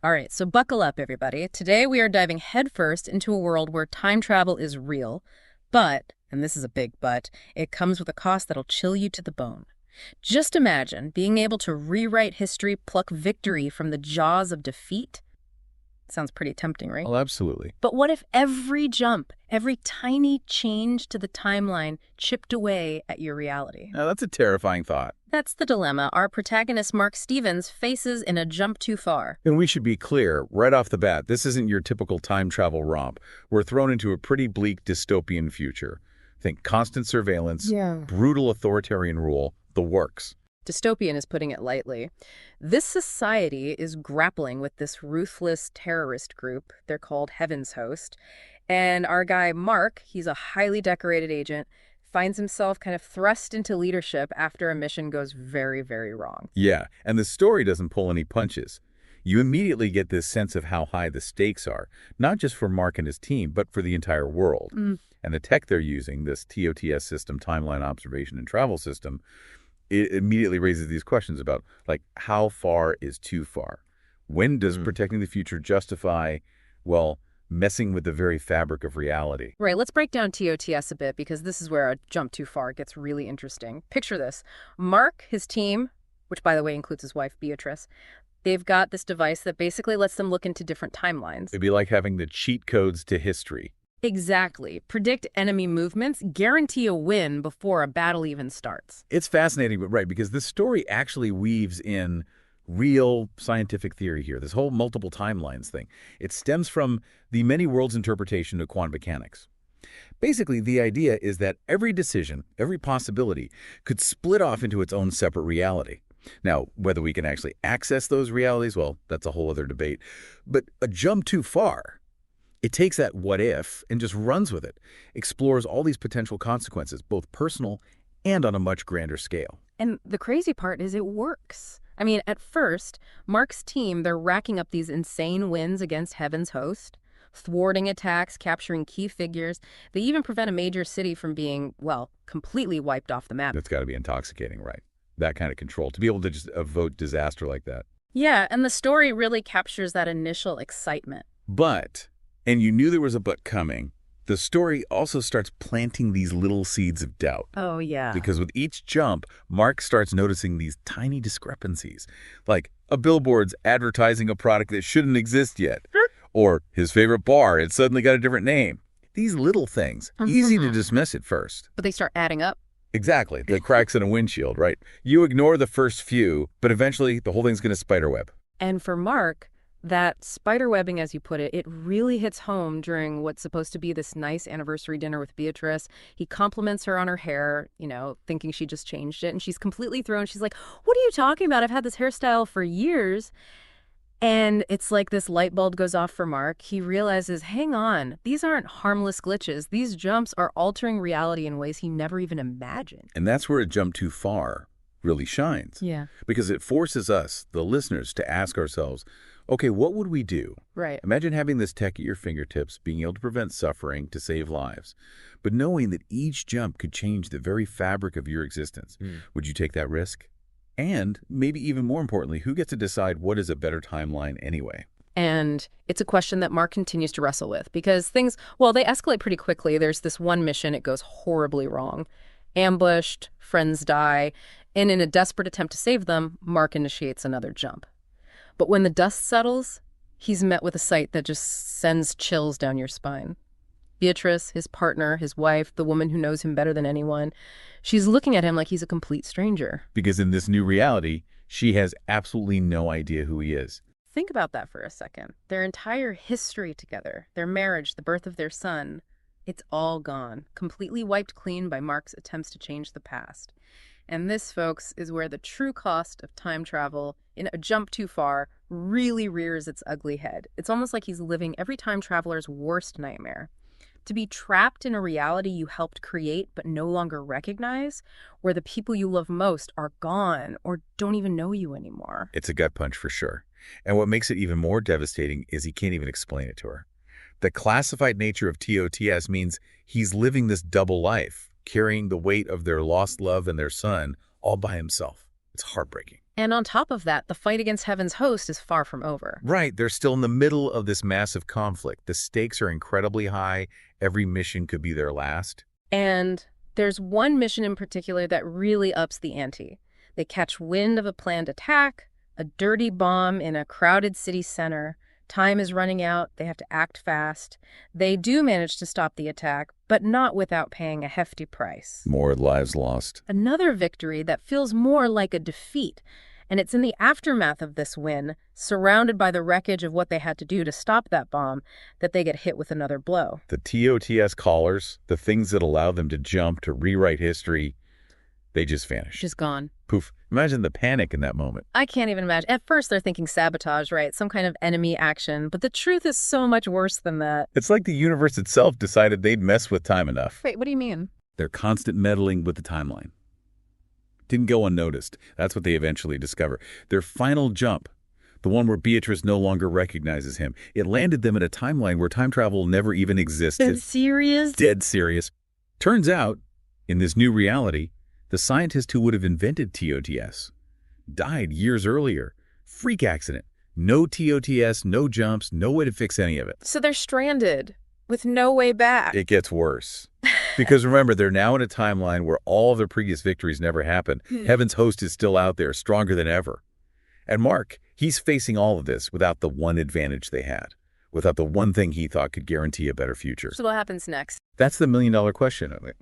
All right, so buckle up, everybody. Today we are diving headfirst into a world where time travel is real, but, and this is a big but, it comes with a cost that'll chill you to the bone. Just imagine being able to rewrite history, pluck victory from the jaws of defeat. Sounds pretty tempting, right? Well, absolutely. But what if every jump, every tiny change to the timeline chipped away at your reality? Now, that's a terrifying thought. That's the dilemma our protagonist Mark Stevens faces in A Jump Too Far. And we should be clear, right off the bat, this isn't your typical time travel romp. We're thrown into a pretty bleak dystopian future. Think constant surveillance, brutal authoritarian rule, the works. Dystopian is putting it lightly. This society is grappling with this ruthless terrorist group. They're called Heaven's Host. And our guy, Mark, he's a highly decorated agent, finds himself kind of thrust into leadership after a mission goes very, very wrong. Yeah, and the story doesn't pull any punches. You immediately get this sense of how high the stakes are, not just for Mark and his team, but for the entire world. And the tech they're using, this TOTS system, Timeline Observation and Travel System, it immediately raises these questions about, like, how far is too far? When does protecting the future justify, well, messing with the very fabric of reality? Right, let's break down TOTS a bit because this is where A Jump Too Far gets really interesting. Picture this. Mark, his team, which by the way includes his wife, Beatrice, they've got this device that basically lets them look into different timelines. It'd be like having the cheat codes to history. Exactly. Predict enemy movements, guarantee a win before a battle even starts. It's fascinating, but right, because this story actually weaves in real scientific theory here, this whole multiple timelines thing. It stems from the many worlds interpretation of quantum mechanics. Basically, the idea is that every decision, every possibility, could split off into its own separate reality. Now, whether we can actually access those realities, well, that's a whole other debate. But A Jump Too Far, it takes that what if and just runs with it, explores all these potential consequences, both personal and on a much grander scale. And the crazy part is it works. I mean, at first, Mark's team, they're racking up these insane wins against Heaven's Host, thwarting attacks, capturing key figures. They even prevent a major city from being, well, completely wiped off the map. That's got to be intoxicating, right? That kind of control, to be able to just evoke disaster like that. Yeah, and the story really captures that initial excitement. But, and you knew there was a but coming, the story also starts planting these little seeds of doubt. Oh, yeah. Because with each jump, Mark starts noticing these tiny discrepancies, like a billboard's advertising a product that shouldn't exist yet, or his favorite bar, it suddenly got a different name. These little things, easy to dismiss at first. But they start adding up. Exactly, the cracks in a windshield, right? You ignore the first few, but eventually the whole thing's going to spiderweb. And for Mark, that spiderwebbing, as you put it, it really hits home during what's supposed to be this nice anniversary dinner with Beatrice. He compliments her on her hair, you know, thinking she just changed it. And she's completely thrown. She's like, what are you talking about? I've had this hairstyle for years. And it's like this light bulb goes off for Mark. He realizes, hang on, these aren't harmless glitches. These jumps are altering reality in ways he never even imagined. And that's where A Jump Too Far really shines. Yeah. Because it forces us, the listeners, to ask ourselves, okay, what would we do? Right. Imagine having this tech at your fingertips, being able to prevent suffering, to save lives, but knowing that each jump could change the very fabric of your existence. Would you take that risk? And maybe even more importantly, who gets to decide what is a better timeline anyway? And it's a question that Mark continues to wrestle with because things, well, they escalate pretty quickly. There's this one mission, it goes horribly wrong. Ambushed, friends die, and in a desperate attempt to save them, Mark initiates another jump. But when the dust settles, he's met with a sight that just sends chills down your spine. Beatrice, his partner, his wife, the woman who knows him better than anyone, she's looking at him like he's a complete stranger. Because in this new reality, she has absolutely no idea who he is. Think about that for a second. Their entire history together, their marriage, the birth of their son, it's all gone, completely wiped clean by Mark's attempts to change the past. And this, folks, is where the true cost of time travel in A Jump Too Far really rears its ugly head. It's almost like he's living every time traveler's worst nightmare. To be trapped in a reality you helped create but no longer recognize, where the people you love most are gone or don't even know you anymore. It's a gut punch for sure. And what makes it even more devastating is he can't even explain it to her. The classified nature of TOTS means he's living this double life, carrying the weight of their lost love and their son all by himself. It's heartbreaking. And on top of that, the fight against Heaven's host is far from over. Right, they're still in the middle of this massive conflict. The stakes are incredibly high. Every mission could be their last. And there's one mission in particular that really ups the ante. They catch wind of a planned attack, a dirty bomb in a crowded city center. Time is running out. They have to act fast. They do manage to stop the attack, but not without paying a hefty price. More lives lost. Another victory that feels more like a defeat. And it's in the aftermath of this win, surrounded by the wreckage of what they had to do to stop that bomb, that they get hit with another blow. The TOTS collars, the things that allow them to jump, to rewrite history, they just vanish. Just gone. Poof. Imagine the panic in that moment. I can't even imagine. At first, they're thinking sabotage, right? Some kind of enemy action. But the truth is so much worse than that. It's like the universe itself decided they'd mess with time enough. Wait, what do you mean? Their constant meddling with the timeline didn't go unnoticed. That's what they eventually discover. Their final jump, the one where Beatrice no longer recognizes him, it landed them in a timeline where time travel never even existed. Serious? Dead serious. Turns out, in this new reality, the scientist who would have invented TOTS died years earlier. Freak accident. No TOTS, no jumps, no way to fix any of it. So they're stranded with no way back. It gets worse. Because remember, they're now in a timeline where all of their previous victories never happened. Heaven's host is still out there, stronger than ever. And Mark, he's facing all of this without the one advantage they had, without the one thing he thought could guarantee a better future. So what happens next? That's the million-dollar question of it.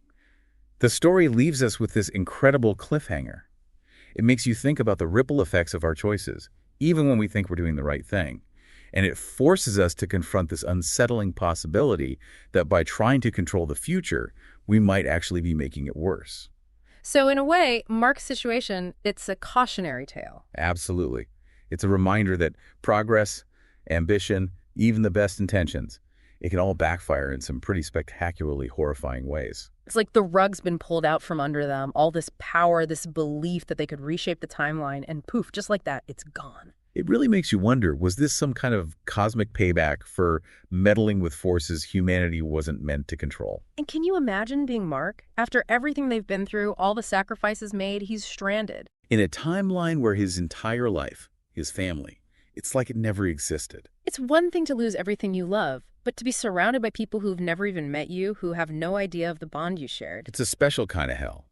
The story leaves us with this incredible cliffhanger. It makes you think about the ripple effects of our choices, even when we think we're doing the right thing. And it forces us to confront this unsettling possibility that by trying to control the future, we might actually be making it worse. So in a way, Mark's situation, it's a cautionary tale. Absolutely. It's a reminder that progress, ambition, even the best intentions, it can all backfire in some pretty spectacularly horrifying ways. It's like the rug's been pulled out from under them, all this power, this belief that they could reshape the timeline, and poof, just like that, it's gone. It really makes you wonder, was this some kind of cosmic payback for meddling with forces humanity wasn't meant to control? And can you imagine being Mark? After everything they've been through, all the sacrifices made, he's stranded. In a timeline where his entire life, his family, it's like it never existed. It's one thing to lose everything you love, but to be surrounded by people who've never even met you, who have no idea of the bond you shared. It's a special kind of hell.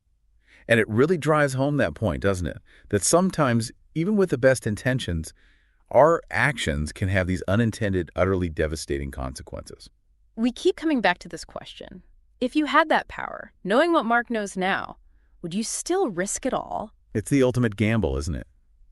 And it really drives home that point, doesn't it? That sometimes, even with the best intentions, our actions can have these unintended, utterly devastating consequences. We keep coming back to this question. If you had that power, knowing what Mark knows now, would you still risk it all? It's the ultimate gamble, isn't it?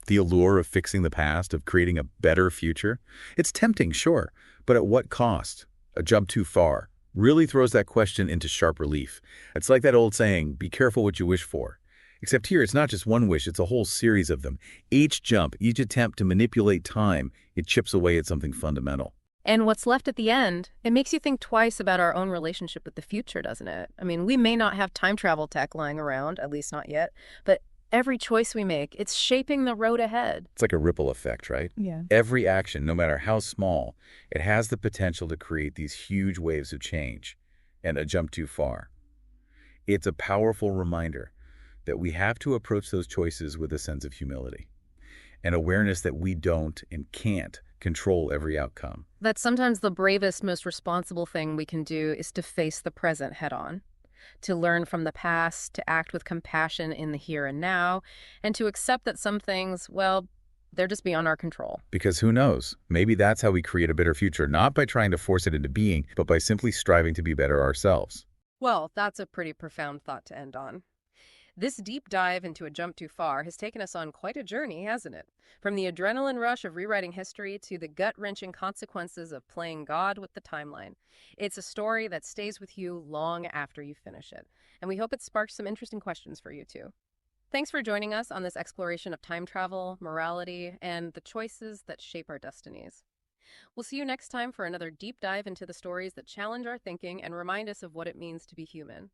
The allure of fixing the past, of creating a better future. It's tempting, sure, but at what cost? A jump too far really throws that question into sharp relief. It's like that old saying, be careful what you wish for. Except here, it's not just one wish, it's a whole series of them. Each jump, each attempt to manipulate time, it chips away at something fundamental. And what's left at the end, it makes you think twice about our own relationship with the future, doesn't it? I mean, we may not have time travel tech lying around, at least not yet, but every choice we make, it's shaping the road ahead. It's like a ripple effect, right? Yeah. Every action, no matter how small, it has the potential to create these huge waves of change and a jump too far. It's a powerful reminder that we have to approach those choices with a sense of humility and awareness that we don't and can't control every outcome. That sometimes the bravest, most responsible thing we can do is to face the present head on, to learn from the past, to act with compassion in the here and now, and to accept that some things, well, they're just beyond our control. Because who knows? Maybe that's how we create a better future, not by trying to force it into being, but by simply striving to be better ourselves. Well, that's a pretty profound thought to end on. This deep dive into A Jump Too Far has taken us on quite a journey, hasn't it? From the adrenaline rush of rewriting history to the gut-wrenching consequences of playing God with the timeline. It's a story that stays with you long after you finish it, and we hope it sparks some interesting questions for you too. Thanks for joining us on this exploration of time travel, morality, and the choices that shape our destinies. We'll see you next time for another deep dive into the stories that challenge our thinking and remind us of what it means to be human.